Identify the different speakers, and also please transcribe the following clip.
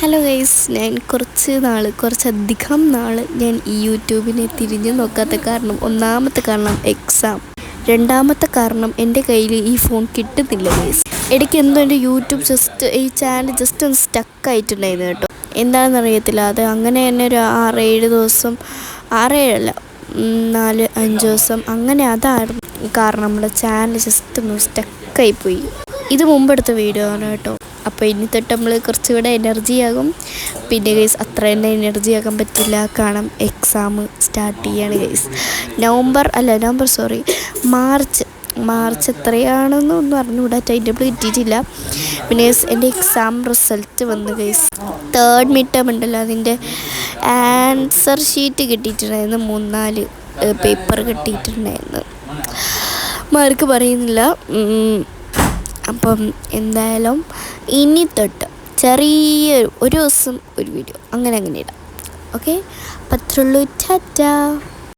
Speaker 1: Hello guys, ഞാൻ കുറച്ചധികം നാൾ ഞാൻ ഈ യൂട്യൂബിനെ തിരിഞ്ഞു നോക്കാത്ത കാരണം, ഒന്നാമത്തെ കാരണം എക്സാം, രണ്ടാമത്തെ കാരണം എൻ്റെ കയ്യിൽ ഈ ഫോൺ കിട്ടുന്നില്ല ഗൈസ്. ഇടയ്ക്ക് എന്തോ എൻ്റെ യൂട്യൂബ് ഈ ചാനൽ ജസ്റ്റ് ഒന്ന് സ്റ്റക്കായിട്ടുണ്ടായിരുന്നു കേട്ടോ. എന്താണെന്നറിയത്തില്ല. അത് അങ്ങനെ തന്നെ ഒരു 6-7 ദിവസം, 6-7 4-5 ദിവസം അങ്ങനെ അതായിരുന്നു കാരണം. നമ്മുടെ ചാനൽ ജസ്റ്റ് ഒന്ന് സ്റ്റക്കായിപ്പോയി. ഇത് മുമ്പെടുത്ത വീഡിയോ ആണ് കേട്ടോ. അപ്പോൾ ഇനി തൊട്ട് നമ്മൾ കുറച്ചുകൂടെ എനർജിയാകും. പിന്നെ ഗൈസ് അത്ര തന്നെ എനർജിയാക്കാൻ പറ്റില്ല, കാരണം എക്സാം സ്റ്റാർട്ട് ചെയ്യാണ് ഗൈസ്. മാർച്ച് എത്രയാണെന്നൊന്നും അറിഞ്ഞുകൂടാ, ടൈം ടേബിൾ കിട്ടിയിട്ടില്ല. പിന്നെ ഗൈസ് എൻ്റെ എക്സാം റിസൾട്ട് വന്നു ഗൈസ്. 3rd മിഡ് ടേം ഉണ്ടല്ലോ, അതിൻ്റെ ആൻസർ ഷീറ്റ് കിട്ടിയിട്ടുണ്ടായിരുന്നു. 3-4 പേപ്പർ കിട്ടിയിട്ടുണ്ടായിരുന്നു. മാർക്ക് പറയുന്നില്ല. അപ്പം എന്തായാലും ഇനി തൊട്ട് ഒരു ദിവസം ഒരു വീഡിയോ അങ്ങനെ ഇടാം. ഓക്കെ, അപ്പം അത്രയുള്ളൂ. ടാറ്റാ.